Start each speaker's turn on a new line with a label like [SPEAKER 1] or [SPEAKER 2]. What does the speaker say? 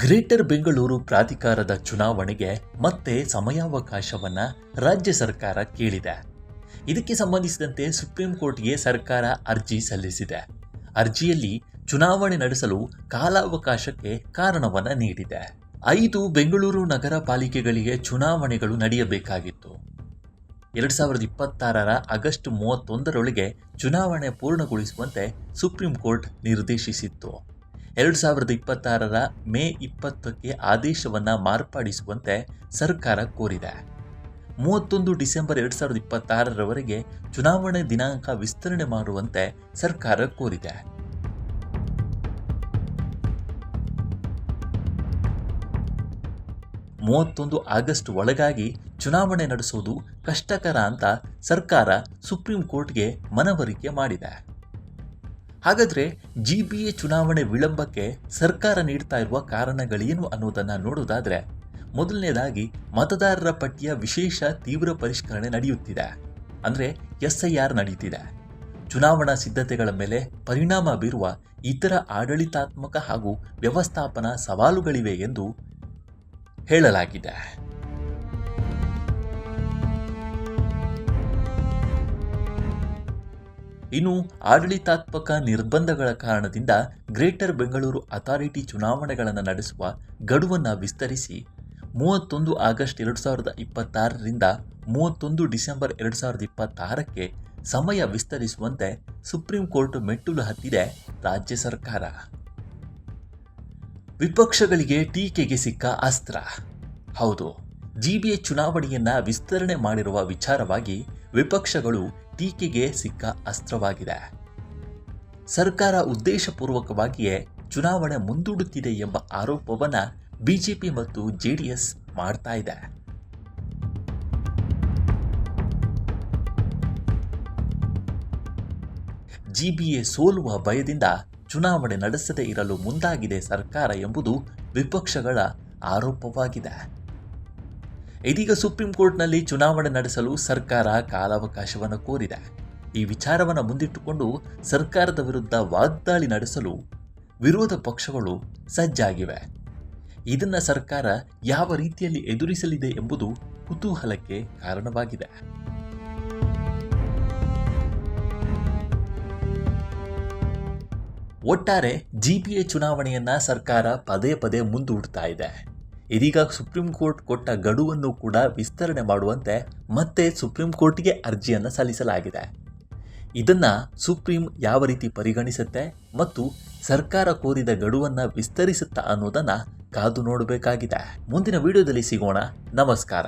[SPEAKER 1] Greater Bengaluru ಪ್ರಾಧಿಕಾರದ ಚುನಾವಣೆಗೆ ಮತ್ತೆ ಸಮಯಾವಕಾಶವನ್ನ ರಾಜ್ಯ ಸರ್ಕಾರ ಕೇಳಿದೆ. ಇದಕ್ಕೆ ಸಂಬಂಧಿಸಿದಂತೆ ಸುಪ್ರೀಂ ಕೋರ್ಟ್ಗೆ ಸರ್ಕಾರ ಅರ್ಜಿ ಸಲ್ಲಿಸಿದೆ. ಅರ್ಜಿಯಲ್ಲಿ ಚುನಾವಣೆ ನಡೆಸಲು ಕಾಲಾವಕಾಶಕ್ಕೆ ಕಾರಣವನ್ನ ನೀಡಿದೆ. 5 ಬೆಂಗಳೂರು ನಗರ ಪಾಲಿಕೆಗಳಿಗೆ ಚುನಾವಣೆಗಳು ನಡೆಯಬೇಕಾಗಿತ್ತು. 2026ರ ಆಗಸ್ಟ್ 31ರೊಳಗೆ ಚುನಾವಣೆ ಪೂರ್ಣಗೊಳಿಸುವಂತೆ ಸುಪ್ರೀಂ ಕೋರ್ಟ್ ನಿರ್ದೇಶಿಸಿತ್ತು. 2026ರ ಮೇ 20ಕ್ಕೆ ಆದೇಶವನ್ನು ಮಾರ್ಪಡಿಸುವಂತೆ ಸರ್ಕಾರ ಕೋರಿದೆ. 31 ಡಿಸೆಂಬರ್ 2026ರವರೆಗೆ ಚುನಾವಣೆ ದಿನಾಂಕ ವಿಸ್ತರಣೆ ಮಾಡುವಂತೆ ಸರ್ಕಾರ ಕೋರಿದೆ. ಆಗಸ್ಟ್ ಒಳಗಾಗಿ ಚುನಾವಣೆ ನಡೆಸುವುದು ಕಷ್ಟಕರ ಅಂತ ಸರ್ಕಾರ ಸುಪ್ರೀಂ ಕೋರ್ಟ್ಗೆ ಮನವರಿಕೆ ಮಾಡಿದೆ. ಹಾಗಾದರೆ ಜಿಬಿಎ ಚುನಾವಣೆ ವಿಳಂಬಕ್ಕೆ ಸರ್ಕಾರ ನೀಡ್ತಾ ಇರುವ ಕಾರಣಗಳೇನು ಅನ್ನೋದನ್ನು ನೋಡೋದಾದರೆ, ಮೊದಲನೇದಾಗಿ ಮತದಾರರ ಪಟ್ಟಿಯ ವಿಶೇಷ ತೀವ್ರ ಪರಿಷ್ಕರಣೆ ನಡೆಯುತ್ತಿದೆ. ಅಂದರೆ SIR ನಡೀತಿದೆ. ಚುನಾವಣಾ ಸಿದ್ಧತೆಗಳ ಮೇಲೆ ಪರಿಣಾಮ ಬೀರುವ ಇತರ ಆಡಳಿತಾತ್ಮಕ ಹಾಗೂ ವ್ಯವಸ್ಥಾಪನಾ ಸವಾಲುಗಳಿವೆ ಎಂದು ಹೇಳಲಾಗಿದೆ. ಇನ್ನು ಆಡಳಿತಾತ್ಮಕ ನಿರ್ಬಂಧಗಳ ಕಾರಣದಿಂದ ಗ್ರೇಟರ್ ಬೆಂಗಳೂರು ಅಥಾರಿಟಿ ಚುನಾವಣೆಗಳನ್ನು ನಡೆಸುವ ಗಡುವನ್ನು ವಿಸ್ತರಿಸಿ 31 ಆಗಸ್ಟ್ 2026ರಿಂದ 31 ಡಿಸೆಂಬರ್ 2026ಕ್ಕೆ ಸಮಯ ವಿಸ್ತರಿಸುವಂತೆ ಸುಪ್ರೀಂ ಕೋರ್ಟ್ ಮೆಟ್ಟಿಲು ಹತ್ತಿದೆ ರಾಜ್ಯ ಸರ್ಕಾರ. ವಿಪಕ್ಷಗಳಿಗೆ ಟೀಕೆಗೆ ಸಿಕ್ಕ ಅಸ್ತ್ರ. ಹೌದು, ಜಿಬಿಎ ಚುನಾವಣೆಯನ್ನ ವಿಸ್ತರಣೆ ಮಾಡಿರುವ ವಿಚಾರವಾಗಿ ವಿಪಕ್ಷಗಳು ಟೀಕೆಗೆ ಸಿಕ್ಕ ಅಸ್ತ್ರವಾಗಿದೆ. ಸರ್ಕಾರ ಉದ್ದೇಶಪೂರ್ವಕವಾಗಿಯೇ ಚುನಾವಣೆ ಮುಂದೂಡುತ್ತಿದೆ ಎಂಬ ಆರೋಪವನ್ನು ಬಿಜೆಪಿ ಮತ್ತು JDS ಮಾಡ್ತಾ ಇದೆ. ಜಿಬಿಎ ಸೋಲುವ ಭಯದಿಂದ ಚುನಾವಣೆ ನಡೆಸದೇ ಇರಲು ಮುಂದಾಗಿದೆ ಸರ್ಕಾರ ಎಂಬುದು ವಿಪಕ್ಷಗಳ ಆರೋಪವಾಗಿದೆ. ಇದೀಗ ಸುಪ್ರೀಂ ಕೋರ್ಟ್ನಲ್ಲಿ ಚುನಾವಣೆ ನಡೆಸಲು ಸರ್ಕಾರ ಕಾಲಾವಕಾಶವನ್ನು ಕೋರಿದೆ. ಈ ವಿಚಾರವನ್ನು ಮುಂದಿಟ್ಟುಕೊಂಡು ಸರ್ಕಾರದ ವಿರುದ್ಧ ವಾಗ್ದಾಳಿ ನಡೆಸಲು ವಿರೋಧ ಪಕ್ಷಗಳು ಸಜ್ಜಾಗಿವೆ. ಇದನ್ನು ಸರ್ಕಾರ ಯಾವ ರೀತಿಯಲ್ಲಿ ಎದುರಿಸಲಿದೆ ಎಂಬುದು ಕುತೂಹಲಕ್ಕೆ ಕಾರಣವಾಗಿದೆ. ಒಟ್ಟಾರೆ ಜಿಬಿಎ ಚುನಾವಣೆಯನ್ನ ಸರ್ಕಾರ ಪದೇ ಪದೇ ಮುಂದೂಡ್ತಾ ಇದೆ. ಇದೀಗ ಸುಪ್ರೀಂ ಕೋರ್ಟ್ ಕೊಟ್ಟ ಗಡುವನ್ನು ಕೂಡ ವಿಸ್ತರಣೆ ಮಾಡುವಂತೆ ಮತ್ತೆ ಸುಪ್ರೀಂ ಕೋರ್ಟ್ಗೆ ಅರ್ಜಿಯನ್ನು ಸಲ್ಲಿಸಲಾಗಿದೆ. ಇದನ್ನು ಸುಪ್ರೀಂ ಯಾವ ರೀತಿ ಪರಿಗಣಿಸುತ್ತೆ ಮತ್ತು ಸರ್ಕಾರ ಕೋರಿದ ಗಡುವನ್ನು ವಿಸ್ತರಿಸುತ್ತಾ ಅನ್ನೋದನ್ನು ಕಾದು ನೋಡಬೇಕಾಗಿದೆ. ಮುಂದಿನ ವಿಡಿಯೋದಲ್ಲಿ ಸಿಗೋಣ. ನಮಸ್ಕಾರ.